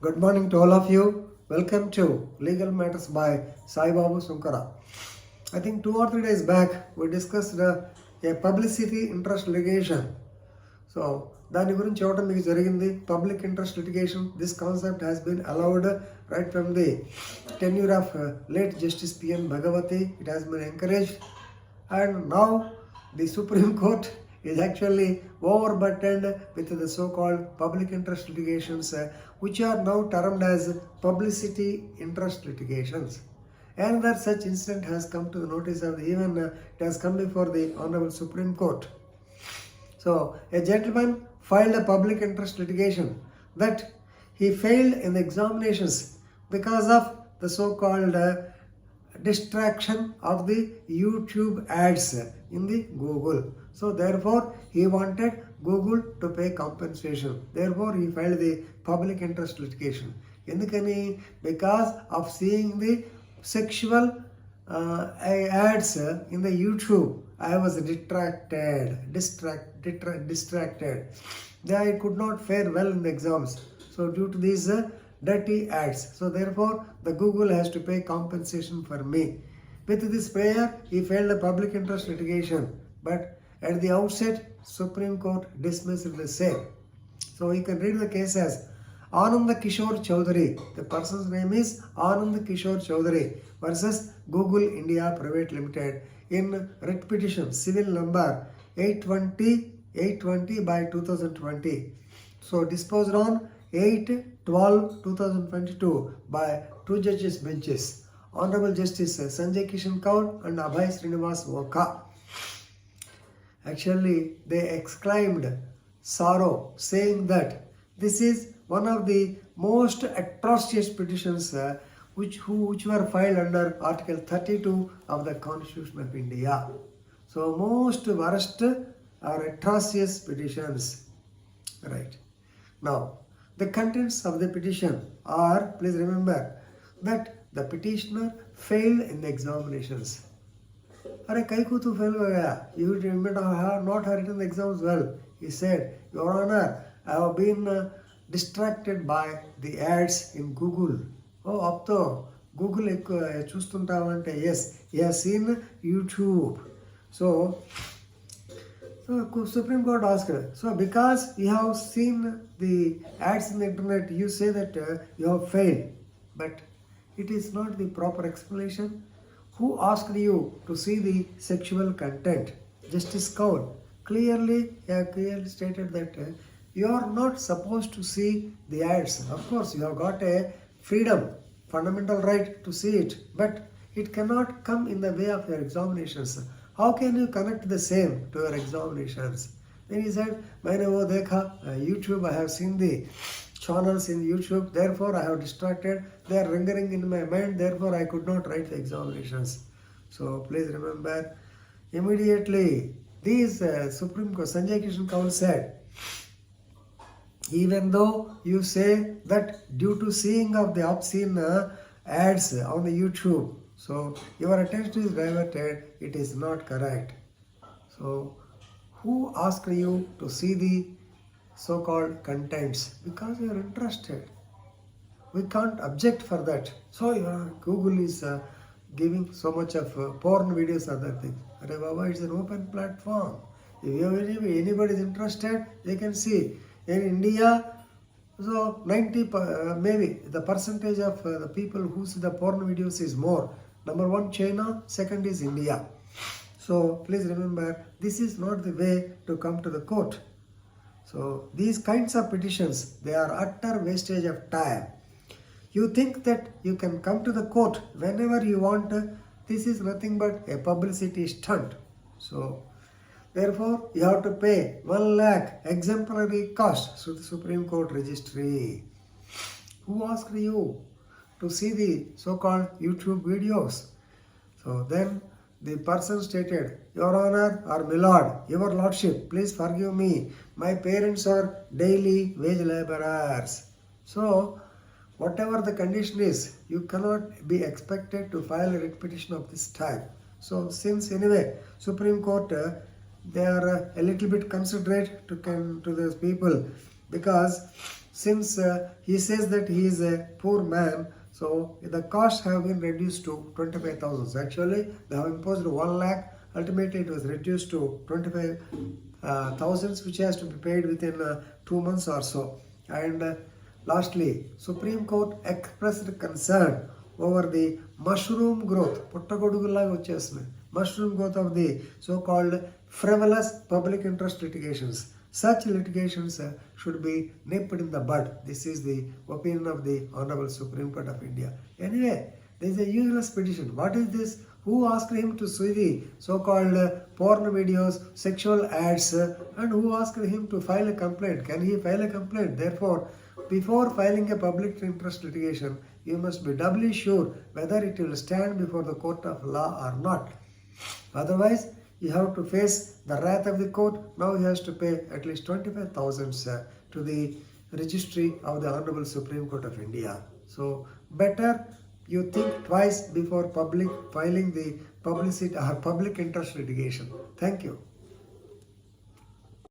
Good morning to all of you. Welcome to Legal Matters by Sai Babu Sunkara. I think 2 or 3 days back we discussed a publicity interest litigation. So దాని గురించి చూడటం మీకు జరిగింది. Public interest litigation, this concept has been allowed right from the tenure of late Justice P.N. Bhagavati. It has been encouraged, and now the Supreme Court is actually overburdened with the so-called public interest litigations, which are now termed as publicity interest litigations. Another such incident has come to the notice of it has come before the Honorable Supreme Court. So, a gentleman filed a public interest litigation that he failed in the examinations because of the so-called distraction of the YouTube ads in the Google. So therefore he wanted Google to pay compensation. Therefore he filed the public interest litigation. Endukani? Because of seeing the sexual ads in the YouTube, I was distracted. I could not fare well in the exams. So due to these dirty ads, so therefore the Google has to pay compensation for me. With this prayer, he filed a public interest litigation, but at the outset, Supreme Court dismissed the same. So you can read the case as Anand Kishore Choudhary. The person's name is Anand Kishore Choudhary versus Google India Private Limited in writ petition civil number 820 by 2020. So disposed on 8/12/2022 by 2 judges benches, Honorable Justice Sanjay Kishan Kaul and Abhay Srinivas Voka. Actually, they exclaimed sorrow, saying that this is one of the most atrocious petitions which were filed under Article 32 of the Constitution of India. So most worst or atrocious petitions. Right. Now, the contents of the petition are, please remember, that the petitioner failed in the examinations. Are Kaikutu failed? You have not written the exams well. He said, Your Honor, I have been distracted by the ads in Google. Oh, up to Google chustuntavanటే, yes, he has seen YouTube. So Supreme Court asked, so because you have seen the ads in the internet, you say that you have failed. But it is not the proper explanation. Who asked you to see the sexual content? Justice Kaul clearly stated that you are not supposed to see the ads. Of course, you have got a freedom, fundamental right to see it, but it cannot come in the way of your examinations. How can you connect the same to your examinations? Then he said, Maine wo dekha, YouTube, I have seen the channels in YouTube, therefore I have distracted, they are lingering in my mind, therefore I could not write the examinations. So please remember, immediately, these Supreme Court, Sanjay Kishan Kaul said, even though you say that due to seeing of the obscene ads on the YouTube, so your attention is diverted, it is not correct. So who asked you to see the so-called contents? Because you are interested. We can't object for that. So Google is giving so much of porn videos, other things. Arey Baba, it's an open platform. If anybody is interested, they can see. In India, so 90 maybe the percentage of the people who see the porn videos is more. Number one, China. Second is India. So please remember, this is not the way to come to the court. So these kinds of petitions, they are utter wastage of time. You think that you can come to the court whenever you want. This is nothing but a publicity stunt. So therefore, you have to pay 1 lakh exemplary cost to the Supreme Court registry. Who asked you to see the so-called YouTube videos? So then the person stated, Your Honor or My Lord, Your Lordship, please forgive me. My parents are daily wage laborers. So whatever the condition is, you cannot be expected to file a writ petition of this type. So since anyway, Supreme Court, they are a little bit considerate to those people, because since he says that he is a poor man, so the costs have been reduced to 25,000. Actually, they have imposed 1 lakh. Ultimately, it was reduced to 25,000, which has to be paid within 2 months or so. And lastly, Supreme Court expressed concern over the mushroom growth, mushroom growth of the so-called frivolous public interest litigations. Such litigations should be nipped in the bud. This is the opinion of the Honorable Supreme Court of India. Anyway, there is a useless petition. What is this? Who asked him to see the so-called porn videos, sexual ads, and who asked him to file a complaint? Can he file a complaint? Therefore, before filing a public interest litigation, you must be doubly sure whether it will stand before the court of law or not. Otherwise, you have to face the wrath of the court. Now he has to pay at least 25,000 to the registry of the Honorable Supreme Court of India. So better you think twice before filing the publicity or public interest litigation. Thank you.